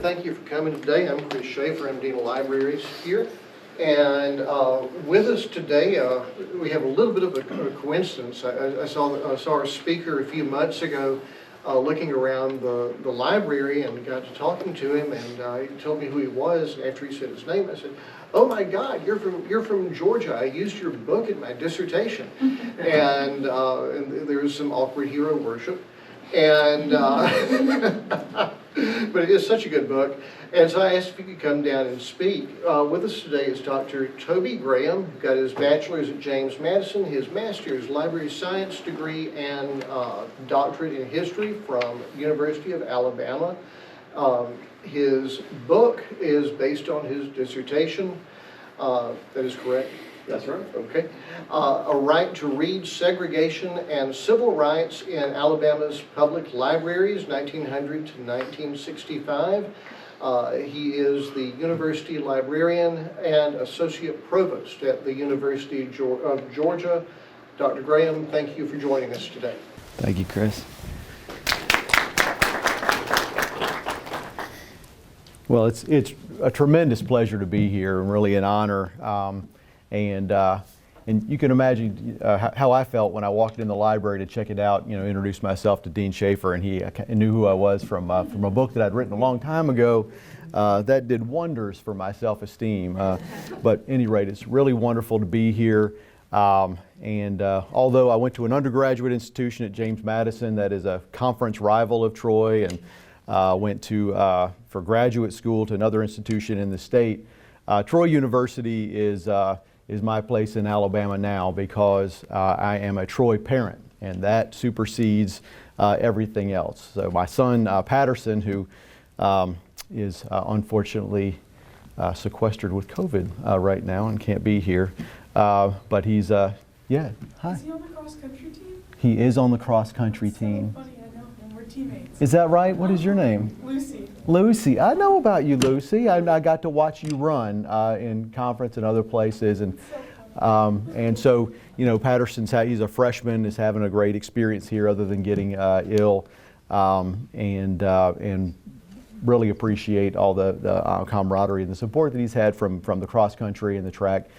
thank you for coming today. I'm Chris Schaefer. I'm Dean of Libraries here. And with us today, we have a little bit of a coincidence. I saw our speaker a few months ago looking around the library and got to talking to him, and he told me who he was. After he said his name, I said, "Oh my God, you're from Georgia. I used your book in my dissertation." And there was some awkward hero worship. And but it is such a good book. And so I asked if he could come down and speak. With us today is Dr. Toby Graham, who got his bachelor's at James Madison, his master's library science degree, and doctorate in history from University of Alabama. His book is based on his dissertation. That is correct? That's right. Okay. A Right to Read, Segregation and Civil Rights in Alabama's Public Libraries, 1900 to 1965. He is the University Librarian and Associate Provost at the University of Georgia. Dr. Graham, thank you for joining us today. Thank you, Chris. Well, it's a tremendous pleasure to be here and really an honor. And you can imagine how I felt when I walked in the library to check it out, introduce myself to Dean Schaefer, and he knew who I was from a book that I'd written a long time ago. That did wonders for my self-esteem. But at any rate, it's really wonderful to be here. Although I went to an undergraduate institution at James Madison that is a conference rival of Troy, and went to for graduate school to another institution in the state, Troy University is my place in Alabama now because I am a Troy parent, and that supersedes everything else. So my son Patterson, who is unfortunately sequestered with COVID right now and can't be here, but he's yeah. Hi. Is he on the cross country team? He is on the cross country team. So funny, I know him. We're teammates. Is that right? What is your name? Lucy. Lucy, I know about you, Lucy. I got to watch you run in conference and other places, and so Patterson's he's a freshman, is having a great experience here, other than getting ill, and really appreciate all the camaraderie and the support that he's had from the cross country and the track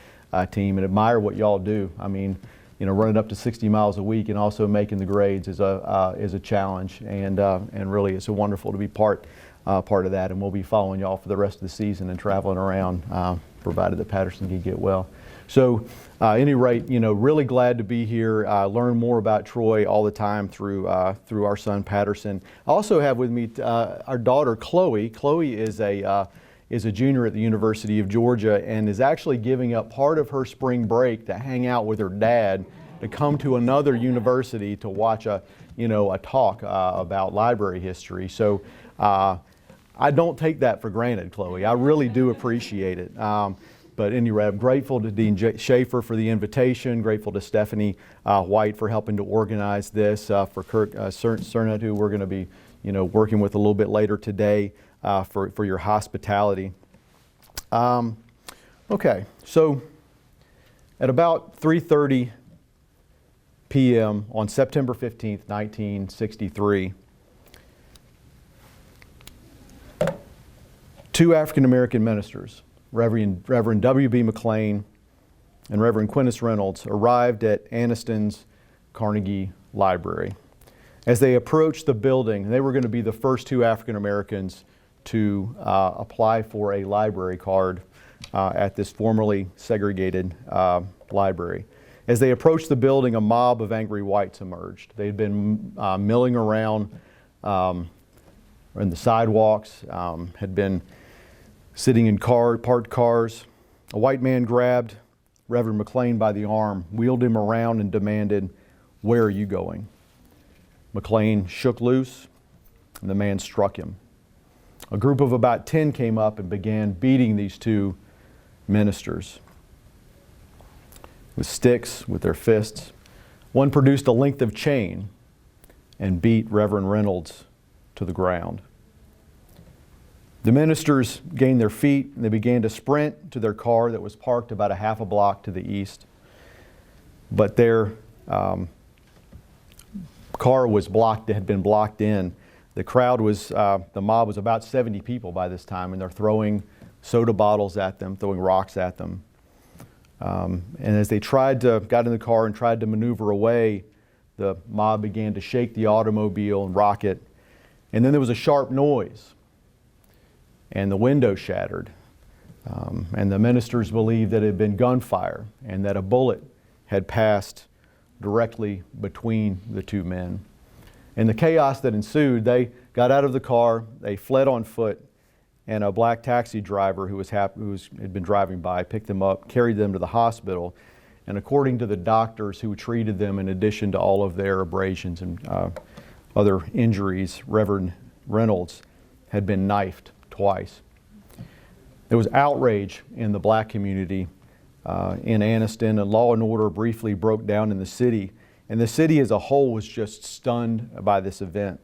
team, and admire what y'all do. I mean, running up to 60 miles a week and also making the grades is a challenge, and really it's wonderful to be part of that, and we'll be following y'all for the rest of the season and traveling around, provided that Patterson can get well. So, at any rate, really glad to be here. Learn more about Troy all the time through our son Patterson. I also have with me our daughter Chloe. Chloe is a junior at the University of Georgia and is actually giving up part of her spring break to hang out with her dad, to come to another university to watch a talk about library history. So. I don't take that for granted, Chloe. I really do appreciate it. But anyway, I'm grateful to Dean Schaefer for the invitation, grateful to Stephanie White for helping to organize this, for Kirk Cernett, who we're going to be working with a little bit later today, for your hospitality. Okay, so at about 3:30 p.m. on September 15th, 1963, two African-American ministers, Reverend W.B. McLean and Reverend Quintus Reynolds, arrived at Anniston's Carnegie Library. As they approached the building, they were going to be the first two African-Americans to apply for a library card at this formerly segregated library. As they approached the building, a mob of angry whites emerged. They had been milling around in the sidewalks, had been sitting in parked cars. A white man grabbed Reverend McLean by the arm, wheeled him around, and demanded, "Where are you going?" McLean shook loose, and the man struck him. A group of about 10 came up and began beating these two ministers with sticks, with their fists. One produced a length of chain and beat Reverend Reynolds to the ground. The ministers gained their feet and they began to sprint to their car that was parked about a half a block to the east. But their car was blocked, had been blocked in The crowd was, the mob was about 70 people by this time, and they're throwing soda bottles at them, throwing rocks at them. And as they got in the car and tried to maneuver away, the mob began to shake the automobile and rock it. And then there was a sharp noise, and the window shattered. And the ministers believed that it had been gunfire and that a bullet had passed directly between the two men. In the chaos that ensued, they got out of the car, they fled on foot, and a black taxi driver who had been driving by picked them up, carried them to the hospital, and according to the doctors who treated them, in addition to all of their abrasions and other injuries, Reverend Reynolds had been knifed twice. There was outrage in the black community in Anniston, and law and order briefly broke down in the city. And the city as a whole was just stunned by this event.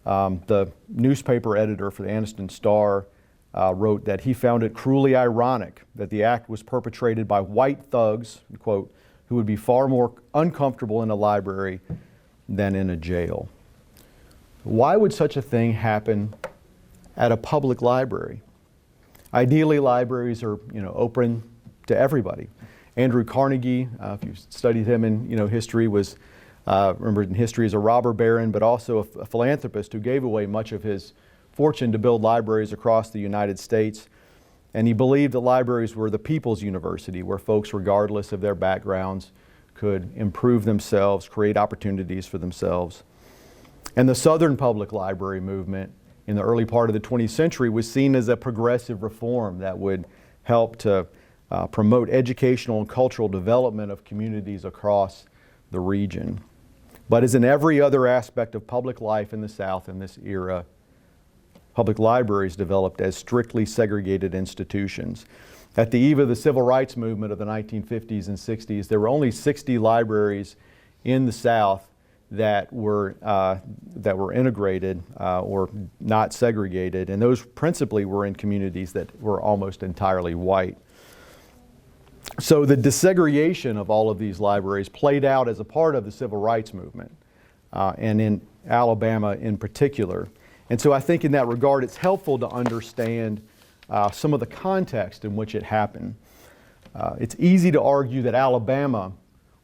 The newspaper editor for the Anniston Star wrote that he found it cruelly ironic that the act was perpetrated by white thugs, quote, who would be far more uncomfortable in a library than in a jail. Why would such a thing happen at a public library? Ideally, libraries are, open to everybody. Andrew Carnegie, if you've studied him in, history, was remembered in history as a robber baron, but also a philanthropist who gave away much of his fortune to build libraries across the United States. And he believed that libraries were the people's university, where folks, regardless of their backgrounds, could improve themselves, create opportunities for themselves. And the Southern Public Library movement in the early part of the 20th century was seen as a progressive reform that would help to promote educational and cultural development of communities across the region. But as in every other aspect of public life in the South in this era, public libraries developed as strictly segregated institutions. At the eve of the Civil Rights movement of the 1950s and 60s, there were only 60 libraries in the South that were integrated or not segregated, and those principally were in communities that were almost entirely white. So the desegregation of all of these libraries played out as a part of the Civil Rights movement, and in Alabama in particular. And so I think in that regard it's helpful to understand some of the context in which it happened. It's easy to argue that Alabama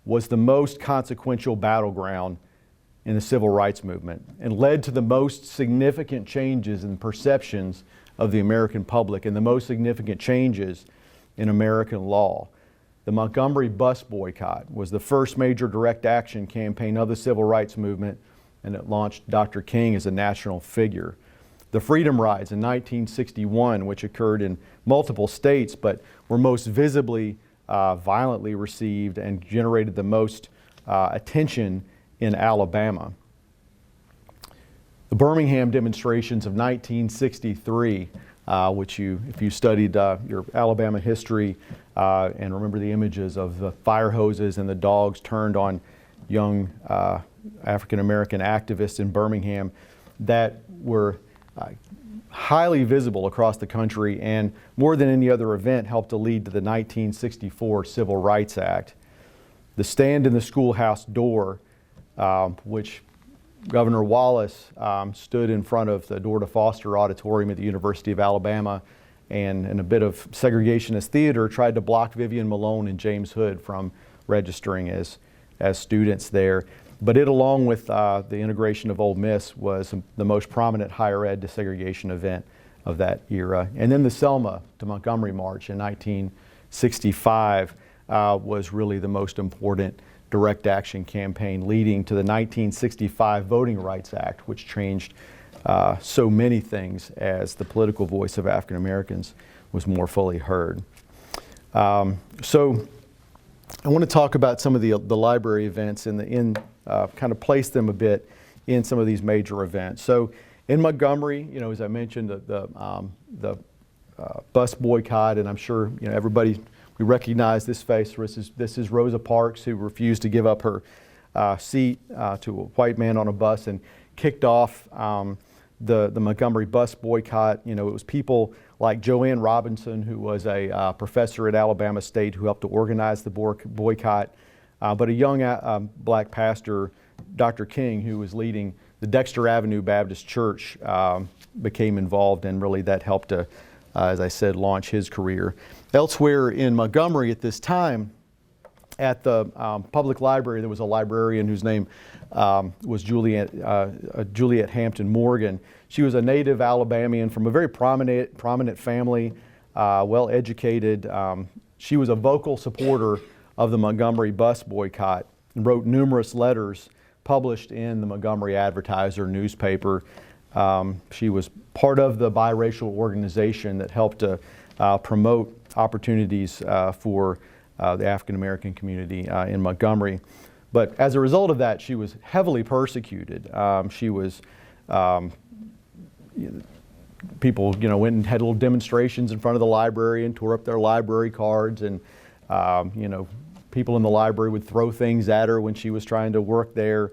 was the most consequential battleground in the Civil Rights movement and led to the most significant changes in perceptions of the American public and the most significant changes in American law. The Montgomery bus boycott was the first major direct action campaign of the Civil Rights movement, and it launched Dr. King as a national figure. The Freedom Rides in 1961, which occurred in multiple states but were most visibly violently received and generated the most attention in Alabama. The Birmingham demonstrations of 1963, which if you studied your Alabama history and remember the images of the fire hoses and the dogs turned on young African American activists in Birmingham, that were highly visible across the country and more than any other event helped to lead to the 1964 Civil Rights Act. The stand in the schoolhouse door, which Governor Wallace stood in front of the Dorda Foster Auditorium at the University of Alabama and in a bit of segregationist theater tried to block Vivian Malone and James Hood from registering as students there. But it, along with the integration of Ole Miss, was the most prominent higher ed desegregation event of that era. And then the Selma to Montgomery March in 1965 was really the most important direct action campaign leading to the 1965 Voting Rights Act, which changed so many things as the political voice of African Americans was more fully heard. So I want to talk about some of the library events and kind of place them a bit in some of these major events. So in Montgomery, as I mentioned, the bus boycott, and I'm sure everybody, we recognize this face. This is Rosa Parks, who refused to give up her seat to a white man on a bus and kicked off the Montgomery bus boycott. It was people like Joanne Robinson, who was a professor at Alabama State, who helped to organize the boycott, but a young black pastor, Dr. King, who was leading the the Dexter Avenue Baptist Church became involved, and really that helped to, as I said, launch his career. Elsewhere in Montgomery at this time, at the public library, there was a librarian whose name was Juliet Hampton Morgan. She was a native Alabamian from a very prominent family, well educated. She was a vocal supporter of the Montgomery bus boycott and wrote numerous letters published in the Montgomery Advertiser newspaper. She was part of the biracial organization that helped to promote opportunities for the African American community in Montgomery. But as a result of that, she was heavily persecuted. She was, people went and had little demonstrations in front of the library and tore up their library cards, and people in the library would throw things at her when she was trying to work there.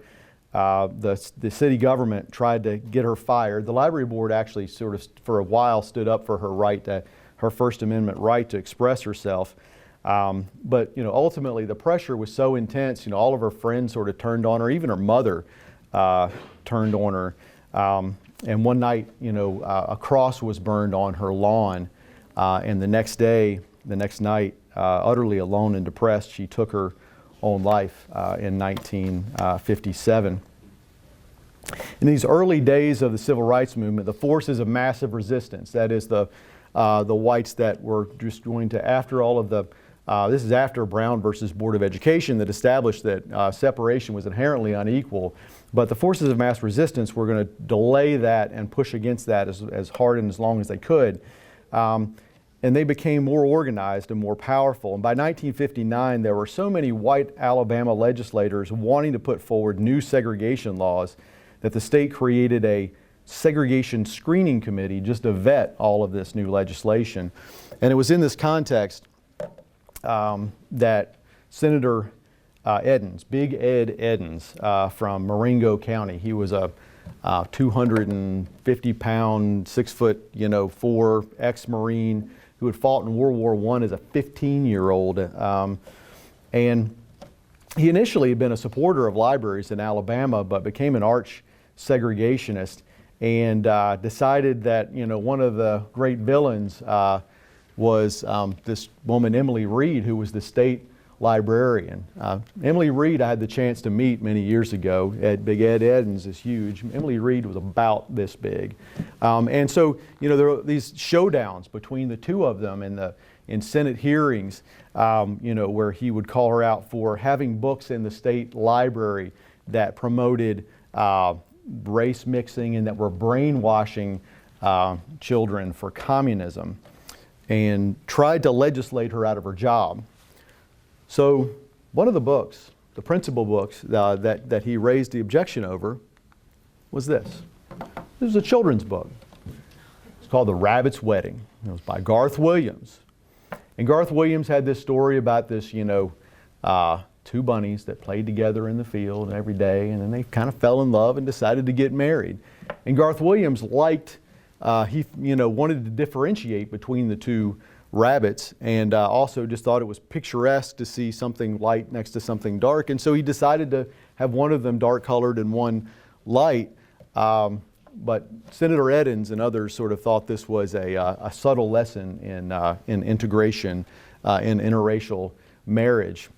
The city government tried to get her fired. The library board actually sort of for a while stood up for her First Amendment right to express herself. But ultimately the pressure was so intense, all of her friends sort of turned on her, even her mother turned on her. And one night, a cross was burned on her lawn, and the next night, utterly alone and depressed, she took her own life in 1957. In these early days of the civil rights movement, the forces of massive resistance, that is the whites that were just going to, after all of the, this is after Brown versus Board of Education that established that separation was inherently unequal, but the forces of mass resistance were going to delay that and push against that as hard and as long as they could. And they became more organized and more powerful. And by 1959, there were so many white Alabama legislators wanting to put forward new segregation laws that the state created a segregation screening committee just to vet all of this new legislation. And it was in this context that Senator Edens, Big Ed Edens from Marengo County, he was a 250-pound, 6'4" ex-Marine who had fought in World War I as a 15-year-old. And he initially had been a supporter of libraries in Alabama, but became an arch segregationist and decided that one of the great villains was this woman, Emily Reed, who was the state librarian. Emily Reed I had the chance to meet many years ago. Big Ed Edens is huge. Emily Reed was about this big. And so, there were these showdowns between the two of them in Senate hearings, where he would call her out for having books in the state library that promoted race mixing and that were brainwashing children for communism, and tried to legislate her out of her job. So one of the books, the principal books that he raised the objection over was this. This was a children's book. It's called The Rabbit's Wedding. It was by Garth Williams. And Garth Williams had this story about this, two bunnies that played together in the field every day, and then they kind of fell in love and decided to get married. And Garth Williams wanted to differentiate between the two rabbits, and also just thought it was picturesque to see something light next to something dark, and so he decided to have one of them dark colored and one light. But Senator Edens and others sort of thought this was a subtle lesson in integration, in interracial marriage.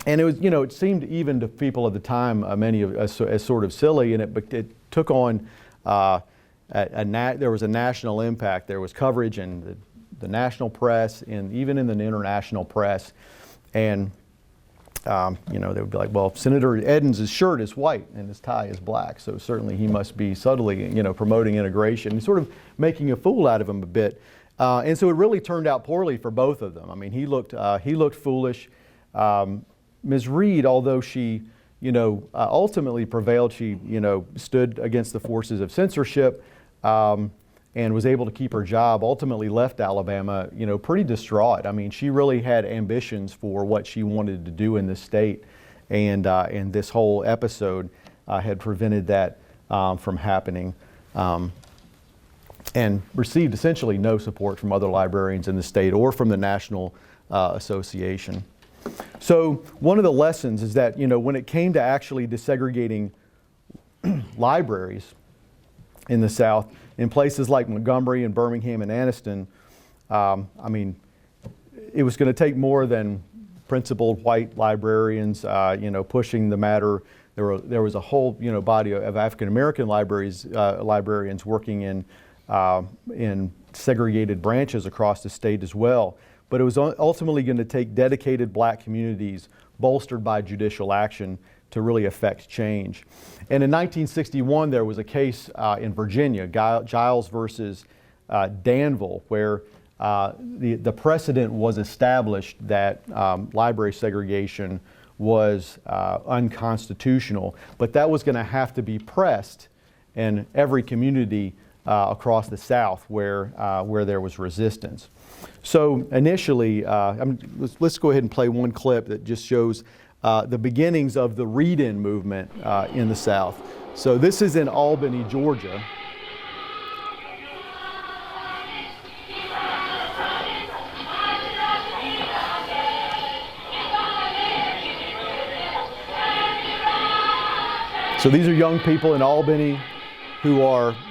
And it was, it seemed even to people at the time, many of as sort of silly, and it took on there was a national impact. There was coverage in the national press and even in the international press. And, they would be like, well, Senator Edens' shirt is white and his tie is black, so certainly he must be subtly, promoting integration and sort of making a fool out of him a bit. And so it really turned out poorly for both of them. I mean, he looked foolish. Ms. Reed, although she, ultimately prevailed, she, stood against the forces of censorship, and was able to keep her job, ultimately left Alabama, pretty distraught. I mean, she really had ambitions for what she wanted to do in this state, and this whole episode had prevented that from happening, and received essentially no support from other librarians in the state or from the National Association. So one of the lessons is that, when it came to actually desegregating libraries in the South in places like Montgomery and Birmingham and Anniston. I mean, it was going to take more than principled white librarians, pushing the matter. There was a whole, body of African American librarians working in segregated branches across the state as well. But it was ultimately going to take dedicated black communities bolstered by judicial action to really affect change. And in 1961, there was a case in Virginia, Giles versus Danville, where the precedent was established that library segregation was unconstitutional, but that was going to have to be pressed in every community across the South where there was resistance. So initially, let's go ahead and play one clip that just shows the beginnings of the read-in movement in the South. So this is in Albany, Georgia. So these are young people in Albany who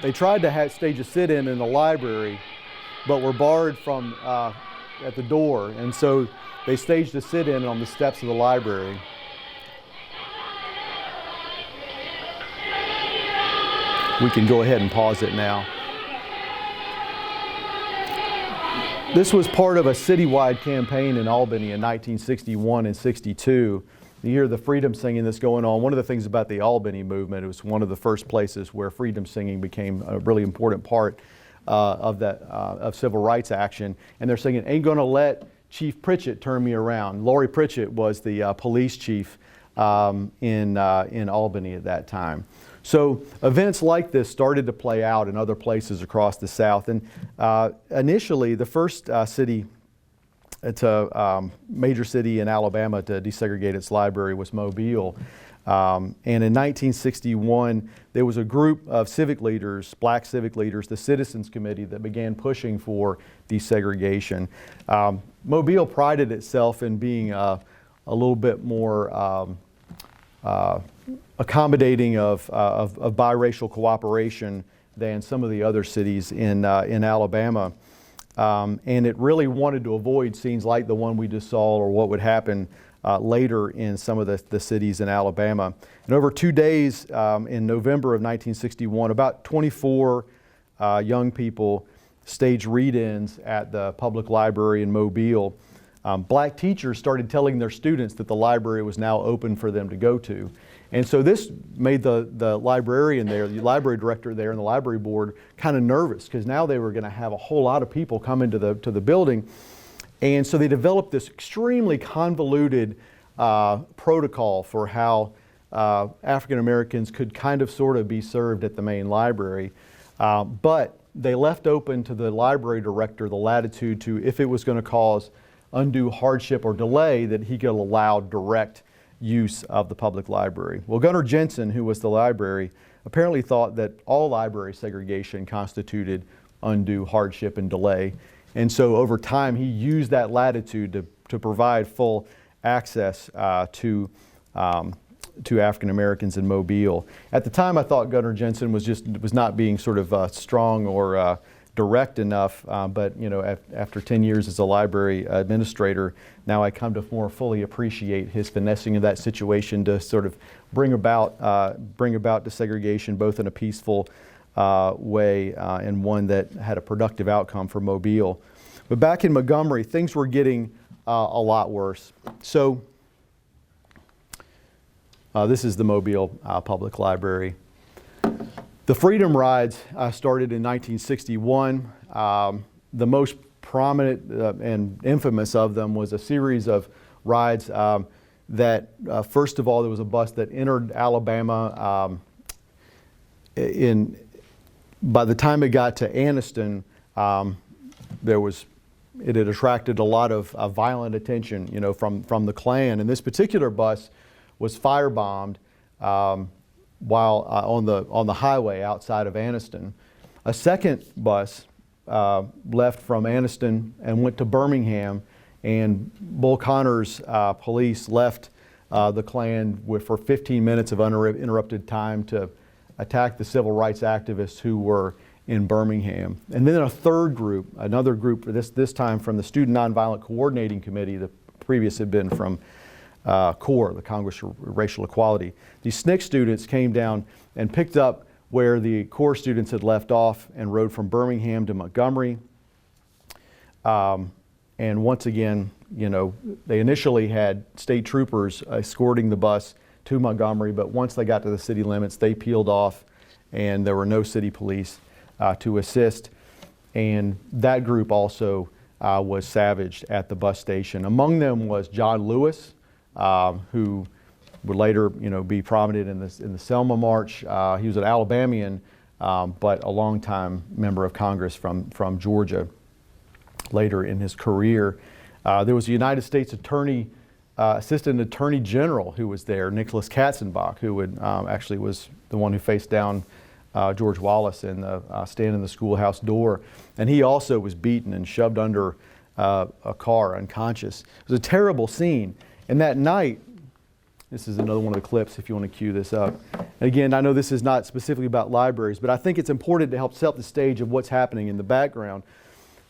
they tried to stage a sit-in in the library, but were barred from at the door. And so they staged a sit-in on the steps of the library. We can go ahead and pause it now. This was part of a citywide campaign in Albany in 1961 and 62. You hear the freedom singing that's going on. One of the things about the Albany movement, it was one of the first places where freedom singing became a really important part of civil rights action. And they're singing, "Ain't gonna let Chief Pritchett turn me around." Laurie Pritchett was the police chief in Albany at that time. So events like this started to play out in other places across the South. And initially, the first city, it's a major city in Alabama to desegregate its library, was Mobile. And in 1961, there was a group of civic leaders, black civic leaders, the Citizens Committee, that began pushing for desegregation. Mobile prided itself in being a little bit more accommodating of biracial cooperation than some of the other cities in Alabama. And it really wanted to avoid scenes like the one we just saw or what would happen later in some of the cities in Alabama. And over 2 days in November of 1961, about 24 young people staged read-ins at the public library in Mobile. Black teachers started telling their students that the library was now open for them to go to. And so this made the librarian there, the library director there, and the library board kind of nervous, because now they were going to have a whole lot of people come into the building. And so they developed this extremely convoluted protocol for how African Americans could kind of sort of be served at the main library. But they left open to the library director the latitude to, if it was going to cause undue hardship or delay, that he could allow direct use of the public library. Well, Gunnar Jensen, who was the library, apparently thought that all library segregation constituted undue hardship and delay. And so over time, he used that latitude to provide full access to African Americans in Mobile. At the time, I thought Gunnar Jensen was not being sort of strong or direct enough, but after 10 years as a library administrator, now I come to more fully appreciate his finessing of that situation to sort of bring about desegregation both in a peaceful way and one that had a productive outcome for Mobile. But back in Montgomery, things were getting a lot worse. So this is the Mobile Public Library. The Freedom Rides started in 1961. The most prominent and infamous of them was a series of rides that, first of all, there was a bus that entered Alabama. By the time it got to Anniston, it had attracted a lot of violent attention, from the Klan. And this particular bus was firebombed while on the highway outside of Anniston. A second bus left from Anniston and went to Birmingham, and Bull Connor's police left the Klan for 15 minutes of uninterrupted time to attacked the civil rights activists who were in Birmingham. And then a third group, another group, this time from the Student Nonviolent Coordinating Committee, the previous had been from CORE, the Congress for Racial Equality. These SNCC students came down and picked up where the CORE students had left off and rode from Birmingham to Montgomery. And once again, you know, they initially had state troopers escorting the bus to Montgomery, but once they got to the city limits, they peeled off and there were no city police to assist. And that group also was savaged at the bus station. Among them was John Lewis, who would later, you know, be prominent in the Selma March. He was an Alabamian, but a longtime member of Congress from Georgia. Later in his career, there was a United States Attorney, Assistant Attorney General who was there, Nicholas Katzenbach, who would actually was the one who faced down George Wallace in the stand in the schoolhouse door, and he also was beaten and shoved under a car unconscious. It was a terrible scene. And that night, this is another one of the clips if you want to cue this up. And again, I know this is not specifically about libraries, but I think it's important to help set the stage of what's happening in the background.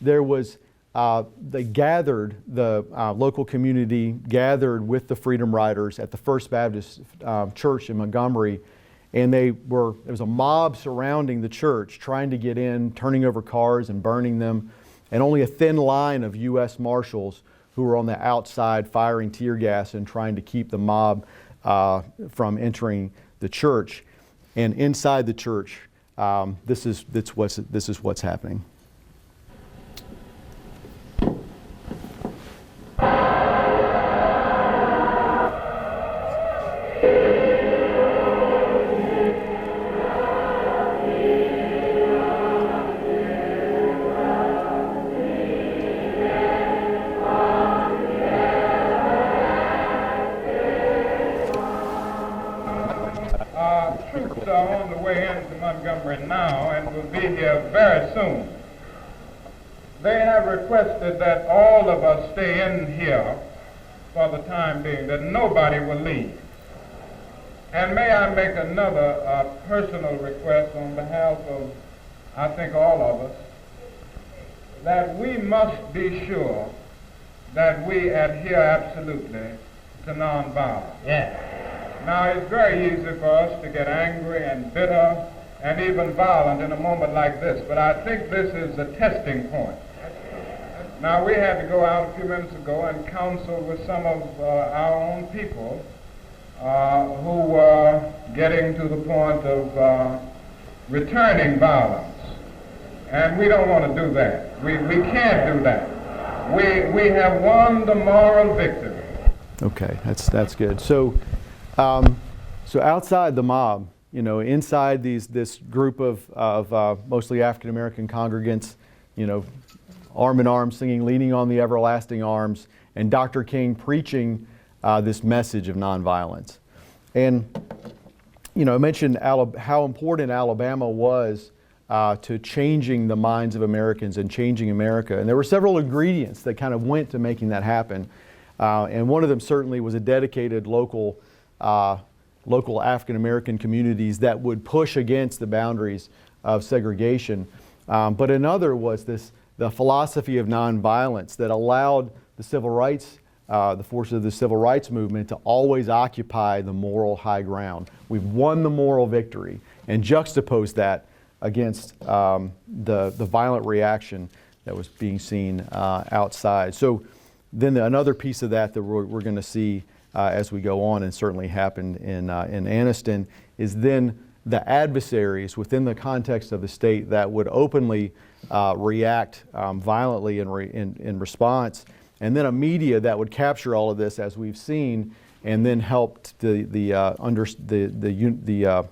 There was, they gathered, the local community gathered with the Freedom Riders at the First Baptist Church in Montgomery, and there was a mob surrounding the church trying to get in, turning over cars and burning them, and only a thin line of U.S. Marshals who were on the outside firing tear gas and trying to keep the mob from entering the church. And inside the church, this is what's happening. Troops are on the way into Montgomery now and will be here very soon. They have requested that all of us stay in here for the time being, that nobody will leave. And may I make another personal request on behalf of, I think, all of us, that we must be sure that we adhere absolutely to nonviolence. Yeah. Now, it's very easy for us to get angry and bitter and even violent in a moment like this, but I think this is a testing point. Now, we had to go out a few minutes ago and counsel with some of our own people who were getting to the point of returning violence. And we don't want to do that. We can't do that. We have won the moral victory. Okay, that's good. So outside the mob, you know, inside this group of mostly African American congregants, you know, arm in arm singing "Leaning on the Everlasting Arms," and Dr. King preaching this message of nonviolence. And, you know, I mentioned how important Alabama was to changing the minds of Americans and changing America. And there were several ingredients that kind of went to making that happen. And one of them certainly was a dedicated local African American communities that would push against the boundaries of segregation. But another was the philosophy of nonviolence that allowed the civil rights, the forces of the civil rights movement to always occupy the moral high ground. We've won the moral victory, and juxtapose that against the violent reaction that was being seen outside. So then another piece of that we're going to see as we go on, and certainly happened in Anniston, is then the adversaries within the context of the state that would openly react violently in response, and then a media that would capture all of this, as we've seen, and then help the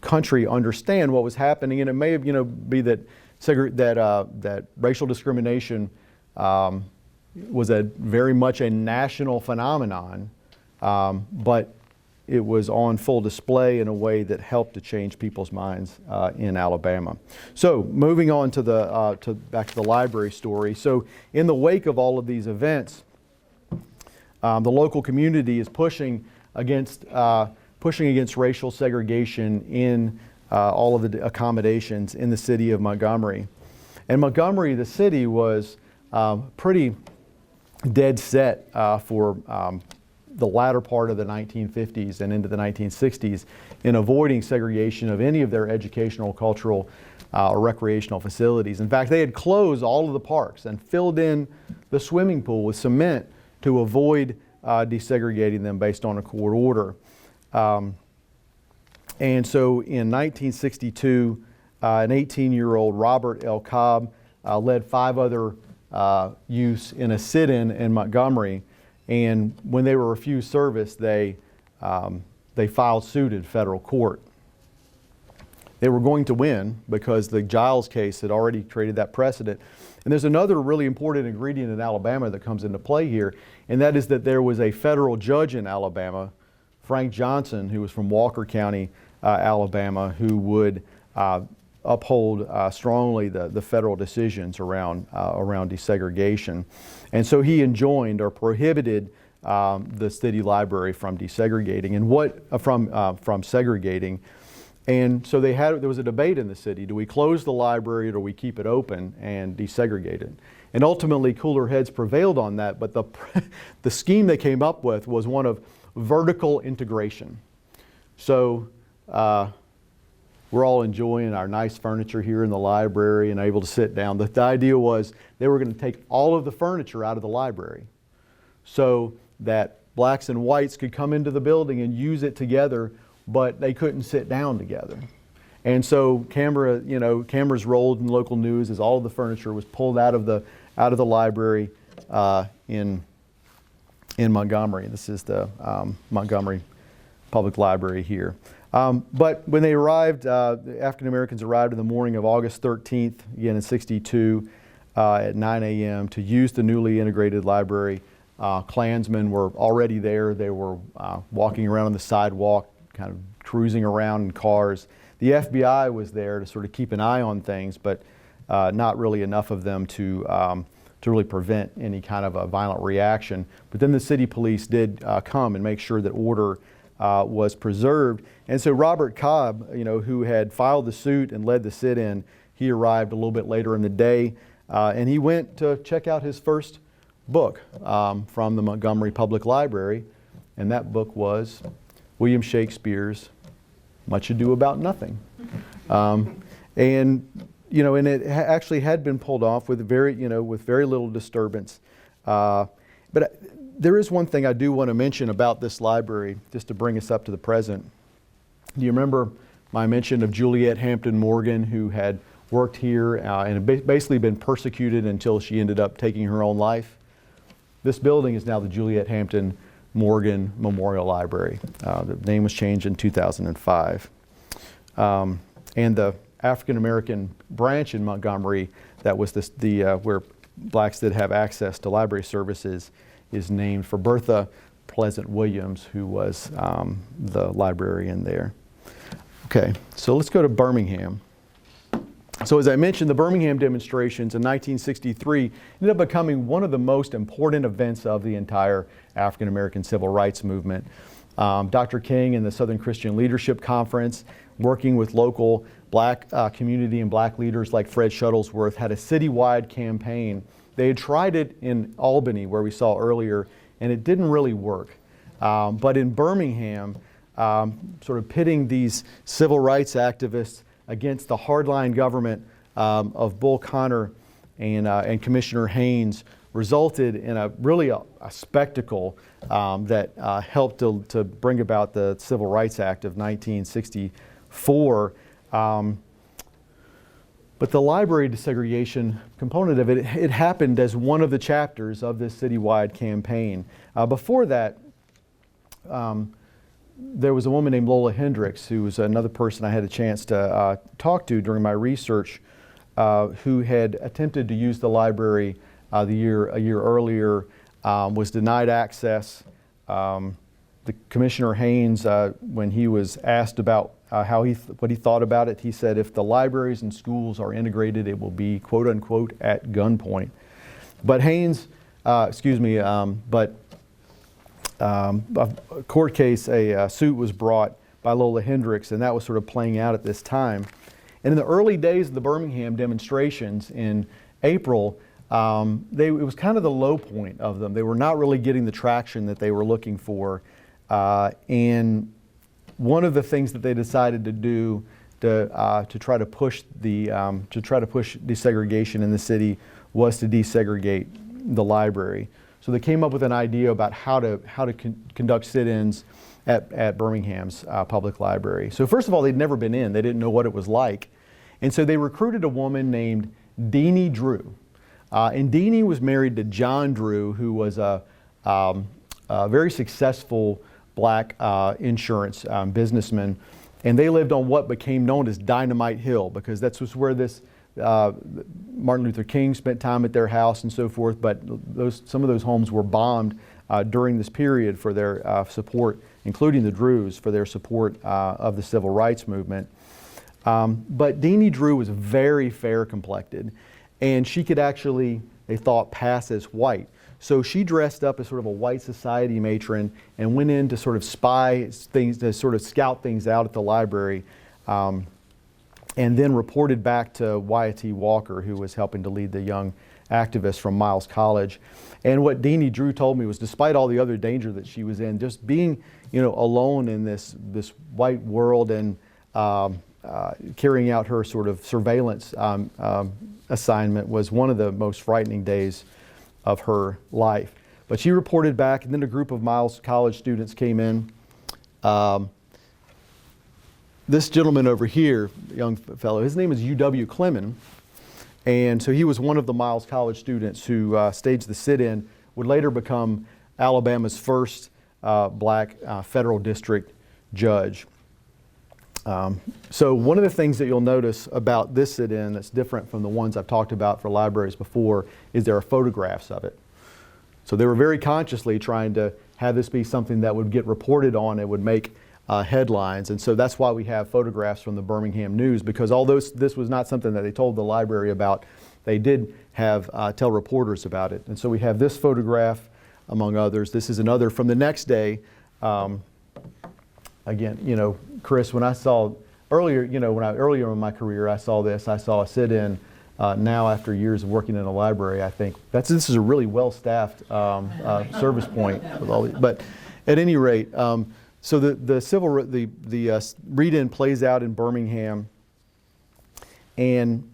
country understand what was happening. And it may have, be that racial discrimination was very much a national phenomenon, but it was on full display in a way that helped to change people's minds in Alabama. So moving on to back to the library story. So in the wake of all of these events, the local community is pushing against pushing against racial segregation in all of the accommodations in the city of Montgomery. And Montgomery, the city, was pretty dead set for the latter part of the 1950s and into the 1960s in avoiding segregation of any of their educational, cultural, or recreational facilities. In fact, they had closed all of the parks and filled in the swimming pool with cement to avoid desegregating them based on a court order. And so in 1962, an 18-year-old Robert L. Cobb led 5 other youths in a sit-in in Montgomery. And when they were refused service, they filed suit in federal court. They were going to win because the Giles case had already created that precedent. And there's another really important ingredient in Alabama that comes into play here, and that is that there was a federal judge in Alabama, Frank Johnson, who was from Walker County, Alabama, who would uphold strongly the federal decisions around desegregation. And so he enjoined or prohibited the city library from desegregating and from segregating. And so there was a debate in the city: do we close the library or do we keep it open and desegregate it? And ultimately, cooler heads prevailed on that, but the scheme they came up with was one of vertical integration. So we're all enjoying our nice furniture here in the library and able to sit down. The idea was they were going to take all of the furniture out of the library so that blacks and whites could come into the building and use it together, but they couldn't sit down together. And so cameras rolled in local news as all of the furniture was pulled out of the library in Montgomery. This is the Montgomery Public Library here. But when they arrived, the African Americans arrived in the morning of August 13th, again in '62, at 9 a.m. to use the newly integrated library. Klansmen were already there. They were walking around on the sidewalk, kind of cruising around in cars. The FBI was there to sort of keep an eye on things, but not really enough of them to really prevent any kind of a violent reaction. But then the city police did come and make sure that order was preserved. And so Robert Cobb, who had filed the suit and led the sit-in, he arrived a little bit later in the day, and he went to check out his first book from the Montgomery Public Library, and that book was William Shakespeare's Much Ado About Nothing. And it actually had been pulled off with very little disturbance. But there is one thing I do want to mention about this library, just to bring us up to the present. Do you remember my mention of Juliet Hampton Morgan, who had worked here and had basically been persecuted until she ended up taking her own life? This building is now the Juliet Hampton Morgan Memorial Library. The name was changed in 2005. And the African American branch in Montgomery, that was where blacks did have access to library services, is named for Bertha Pleasant Williams, who was the librarian there. Okay, so let's go to Birmingham. So as I mentioned, the Birmingham demonstrations in 1963 ended up becoming one of the most important events of the entire African American civil rights movement. Dr. King and the Southern Christian Leadership Conference, working with local black community and black leaders like Fred Shuttlesworth, had a citywide campaign. They had tried it in Albany, where we saw earlier, and it didn't really work. But in Birmingham, sort of pitting these civil rights activists against the hardline government of Bull Connor and Commissioner Haynes resulted in a spectacle that helped to bring about the Civil Rights Act of 1964. But the library desegregation component of it happened as one of the chapters of this citywide campaign. Before that, there was a woman named Lola Hendricks, who was another person I had a chance to talk to during my research, who had attempted to use the library a year earlier, was denied access. The Commissioner Haynes, when he was asked about what he thought about it, he said, if the libraries and schools are integrated, it will be quote unquote at gunpoint. But a court case, a suit was brought by Lola Hendricks, and that was sort of playing out at this time. And in the early days of the Birmingham demonstrations in April, it was kind of the low point of them. They were not really getting the traction that they were looking for. And one of the things that they decided to do to try to push desegregation in the city was to desegregate the library. So they came up with an idea about how to conduct sit-ins at Birmingham's public library. So first of all, they'd never been in. They didn't know what it was like. And so they recruited a woman named Deanie Drew. And Deanie was married to John Drew, who was a very successful black insurance businessman. And they lived on what became known as Dynamite Hill, because that's where Martin Luther King spent time at their house and so forth. But some of those homes were bombed during this period for their support, including the Drews, for their support of the civil rights movement. But Deanie Drew was very fair-complected, and she could actually, they thought, pass as white. So she dressed up as sort of a white society matron and went in to sort of spy things, to sort of scout things out at the library, and then reported back to Wyatt T. Walker, who was helping to lead the young activists from Miles College. And what Deanie Drew told me was, despite all the other danger that she was in, just being, alone in this white world and carrying out her sort of surveillance assignment was one of the most frightening days of her life. But she reported back, and then a group of Miles College students came in. This gentleman over here, young fellow, his name is U.W. Clemon, and so he was one of the Miles College students who staged the sit-in, would later become Alabama's first black federal district judge. So one of the things that you'll notice about this sit-in that's different from the ones I've talked about for libraries before is there are photographs of it. So they were very consciously trying to have this be something that would get reported on and would make headlines. And so that's why we have photographs from the Birmingham News, because although this was not something that they told the library about, they did have tell reporters about it. And so we have this photograph, among others. This is another from the next day. Again, Chris, when I saw earlier, earlier in my career, I saw this. I saw a sit-in. Now, after years of working in a library, I think this is a really well-staffed service point. With all but at any rate, so the read-in plays out in Birmingham, and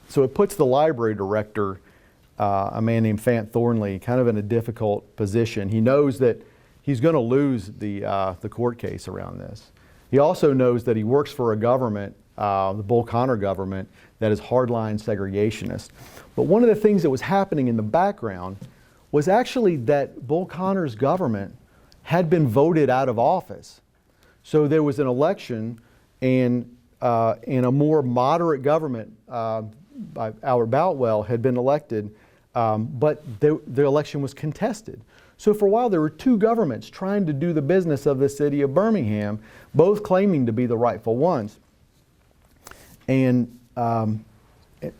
so it puts the library director, a man named Fant Thornley, kind of in a difficult position. He knows that he's going to lose the court case around this. He also knows that he works for a government, the Bull Connor government, that is hardline segregationist. But one of the things that was happening in the background was actually that Bull Connor's government had been voted out of office. So there was an election, and a more moderate government by Albert Boutwell had been elected, but the election was contested. So for a while, there were two governments trying to do the business of the city of Birmingham, both claiming to be the rightful ones. And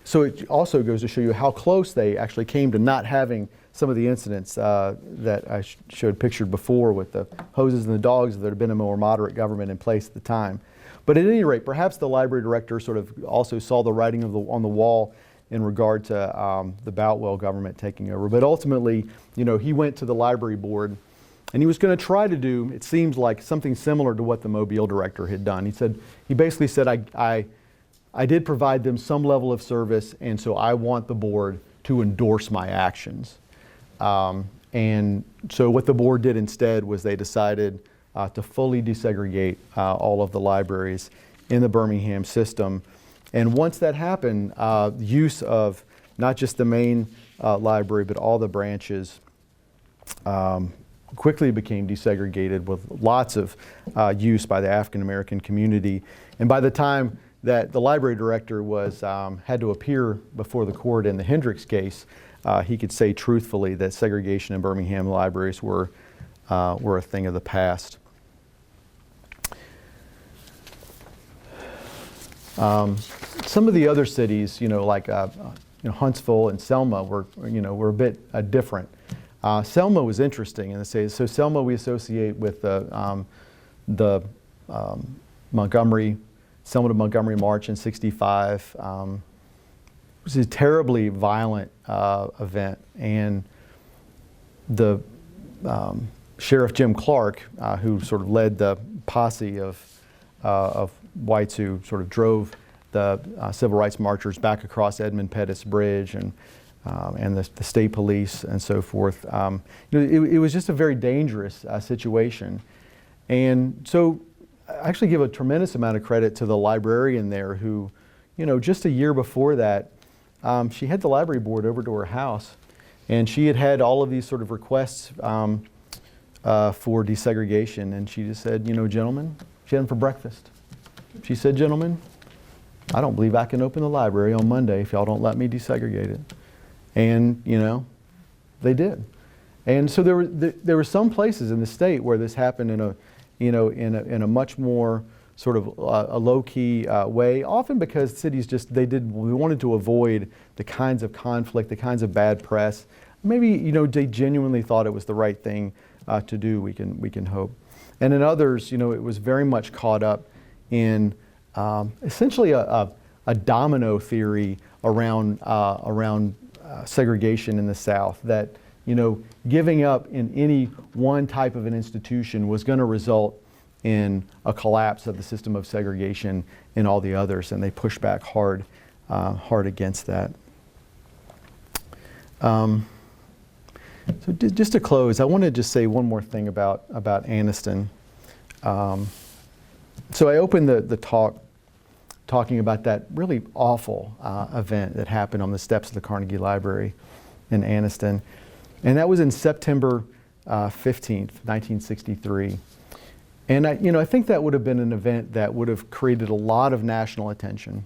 so it also goes to show you how close they actually came to not having some of the incidents that I showed pictured before with the hoses and the dogs. There had been a more moderate government in place at the time. But at any rate, perhaps the library director sort of also saw the writing on the wall in regard to the Boutwell government taking over. But ultimately, he went to the library board, and he was going to try to do, it seems like, something similar to what the Mobile director had done. He basically said, I did provide them some level of service, and so I want the board to endorse my actions. And so what the board did instead was they decided to fully desegregate all of the libraries in the Birmingham system. And once that happened, use of not just the main library, but all the branches quickly became desegregated with lots of use by the African American community. And by the time that the library director had to appear before the court in the Hendricks case, he could say truthfully that segregation in Birmingham libraries were a thing of the past. Some of the other cities, like Huntsville and Selma, were a bit different. Selma was interesting in the state. So Selma we associate with the Selma to Montgomery March in '65. It was a terribly violent event, and the Sheriff Jim Clark, who sort of led the posse of whites who sort of drove the civil rights marchers back across Edmund Pettus Bridge and the state police and so forth. It was just a very dangerous situation. And so I actually give a tremendous amount of credit to the librarian there who, just a year before that, she had the library board over to her house, and she had all of these sort of requests for desegregation, and she just said, gentlemen, she had them for breakfast. She said, gentlemen, I don't believe I can open the library on Monday if y'all don't let me desegregate it. And, they did. And so there were some places in the state where this happened in a much more sort of a low-key way, often because cities we wanted to avoid the kinds of conflict, the kinds of bad press. Maybe, they genuinely thought it was the right thing to do, we can hope. And in others, it was very much caught up in essentially a domino theory around segregation in the South, that giving up in any one type of an institution was going to result in a collapse of the system of segregation in all the others, and they pushed back hard against that. So just to close, I want to just say one more thing about Anniston. So I opened the talk talking about that really awful event that happened on the steps of the Carnegie Library in Anniston. And that was in September 15th, 1963. And I think that would have been an event that would have created a lot of national attention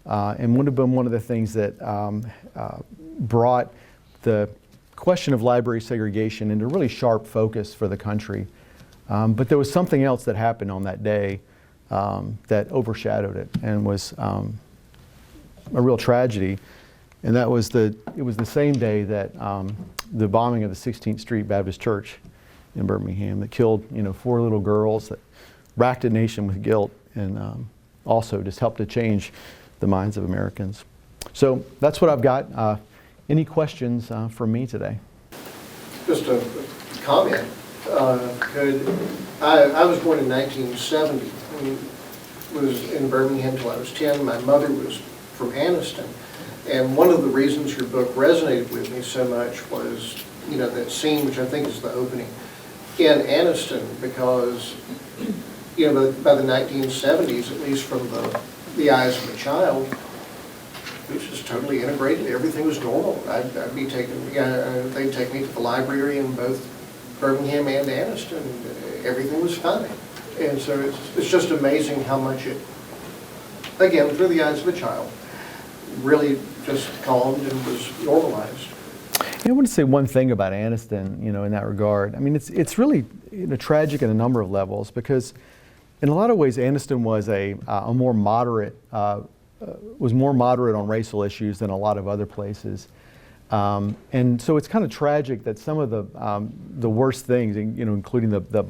and would have been one of the things that brought the question of library segregation into really sharp focus for the country. But there was something else that happened on that day that overshadowed it and was a real tragedy. And it was the same day that the bombing of the 16th Street Baptist Church in Birmingham that killed 4 little girls, that racked a nation with guilt, and also just helped to change the minds of Americans. So that's what I've got. Any questions from me today? Just a comment. I was born in 1970. Was in Birmingham until I was 10. My mother was from Anniston. And one of the reasons your book resonated with me so much was, that scene, which I think is the opening, in Anniston, because, by the 1970s, at least from the eyes of a child, it was just totally integrated. Everything was normal. I'd be taken, they'd take me to the library in both Birmingham and Anniston. Everything was fine. And so it's just amazing how much it, again, through the eyes of a child, really just calmed and was normalized. I want to say one thing about Anniston, in that regard. I mean, it's really tragic on a number of levels, because in a lot of ways Anniston was a more moderate, was more moderate on racial issues than a lot of other places. And so it's kind of tragic that some of the worst things, including the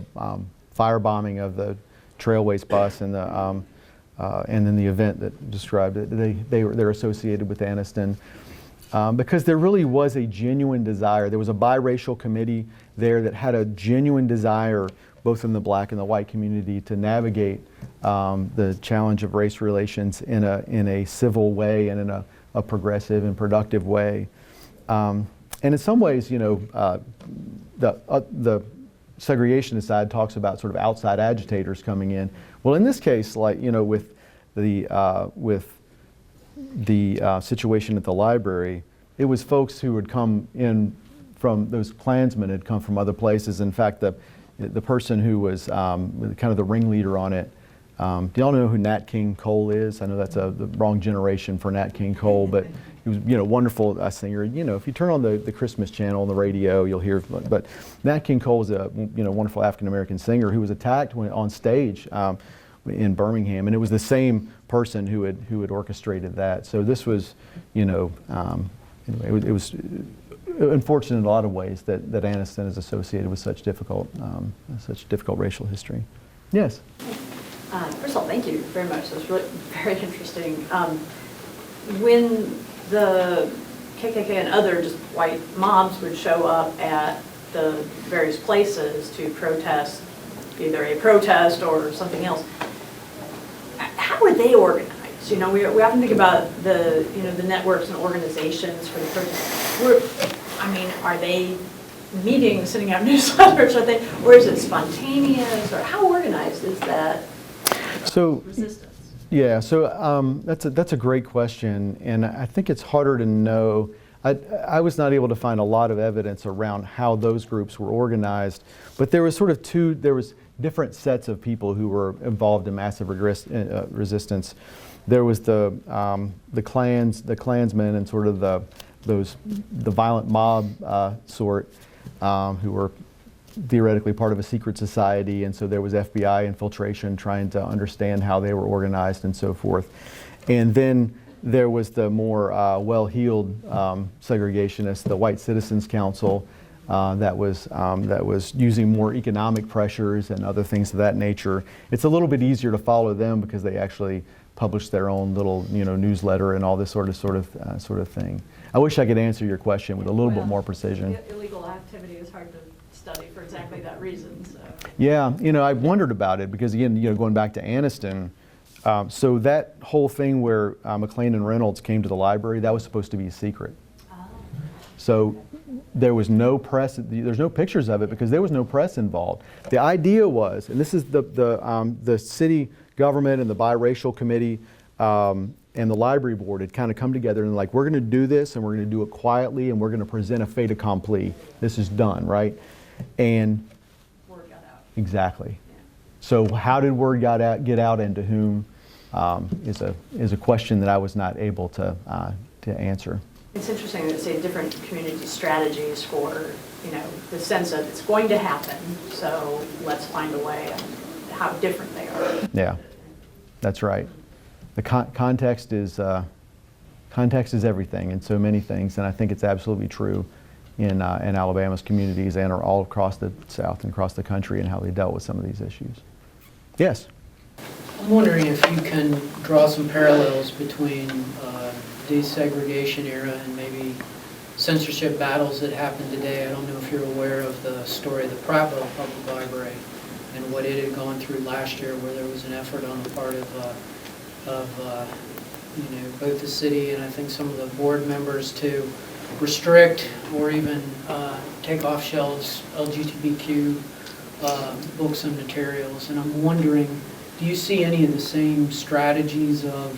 firebombing of the Trailways bus and then the event that described it, they're associated with Anniston. Because there really was a genuine desire. There was a biracial committee there that had a genuine desire, both in the black and the white community, to navigate the challenge of race relations in a civil way and in a progressive and productive way. And in some ways, the segregationist side talks about sort of outside agitators coming in. Well, in this case, with the situation at the library, it was folks who had come in from, those Klansmen had come from other places. In fact, the person who was kind of the ringleader on it, do y'all know who Nat King Cole is? I know that's the wrong generation for Nat King Cole, but he was, wonderful singer. If you turn on the Christmas channel on the radio, you'll hear. But Nat King Cole was a wonderful African American singer who was attacked on stage in Birmingham, and it was the same person who had orchestrated that. So this was, anyway, it was unfortunate in a lot of ways that Anniston is associated with such difficult racial history. Yes? First of all, thank you very much. That was really very interesting. When the KKK and other just white mobs would show up at the various places to protest, either a protest or something else, how were they organized? You know, we often think about the networks and organizations for the protest. I mean, are they meetings, sending out newsletters, or is it spontaneous, or how organized is that resistance? Yeah, so that's a great question, and I think it's harder to know. I was not able to find a lot of evidence around how those groups were organized, but there was there was different sets of people who were involved in massive resistance. There was the Klansmen and sort of the violent mob sort who were theoretically part of a secret society, and so there was FBI infiltration trying to understand how they were organized and so forth. And then there was the more well-heeled segregationists, the White Citizens Council, that was using more economic pressures and other things of that nature. It's a little bit easier to follow them because they actually publish their own little newsletter and all this sort of thing. I wish I could answer your question with a little bit more precision. Illegal activity is hard to study for exactly that reason. So. Yeah, I wondered about it because again, going back to Anniston, so that whole thing where McLean and Reynolds came to the library, that was supposed to be a secret. Oh. So there was no press. There's no pictures of it because there was no press involved. The idea was, and this is the city government and the biracial committee and the library board had kind of come together and like, we're going to do this and we're going to do it quietly and we're going to present a fait accompli. This is done, right? And word got out. Exactly. Yeah. So how did word get out and to whom is a question that I was not able to answer. It's interesting that say different community strategies for the sense that it's going to happen. So let's find a way and how different they are. Yeah, that's right. The context is everything in so many things, and I think it's absolutely true in Alabama's communities and all across the South and across the country and how they dealt with some of these issues. Yes? I'm wondering if you can draw some parallels between desegregation era and maybe censorship battles that happen today. I don't know if you're aware of the story of the Prattville Public Library and what it had gone through last year, where there was an effort on the part of both the city and I think some of the board members to restrict or even take off shelves LGBTQ books and materials. And I'm wondering, do you see any of the same strategies of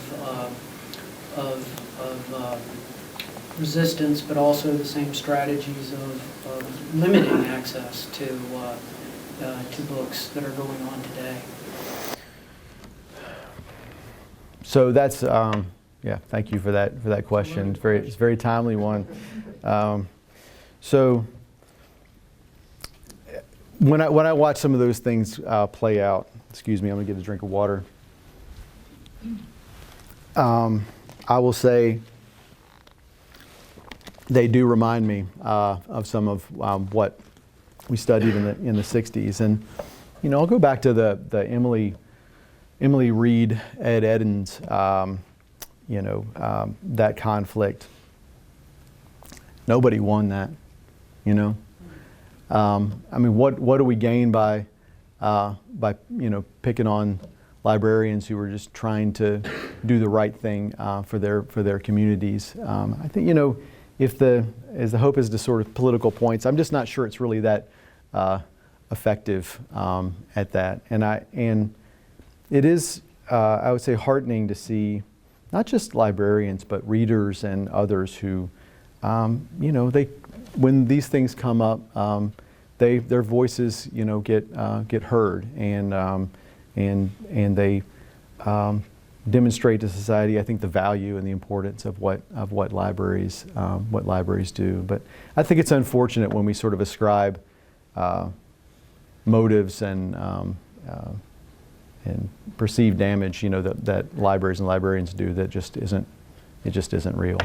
resistance, but also the same strategies of limiting access to books that are going on today? So that's yeah. Thank you for that question. It's a very timely one. So when I watch some of those things play out, excuse me, I'm gonna get a drink of water. I will say they do remind me of some of what we studied in the 60s, and I'll go back to the Emily Reed, Ed Edens, that conflict. Nobody won that, I mean, what do we gain by picking on librarians who were just trying to do the right thing for their communities? I think if the hope is to sort of political points, I'm just not sure it's really that effective at that. And it is, I would say, heartening to see not just librarians but readers and others who, when these things come up, their voices, get heard, and they demonstrate to society, I think, the value and the importance of what libraries do. But I think it's unfortunate when we sort of ascribe motives and perceived damage, that libraries and librarians do that just isn't real.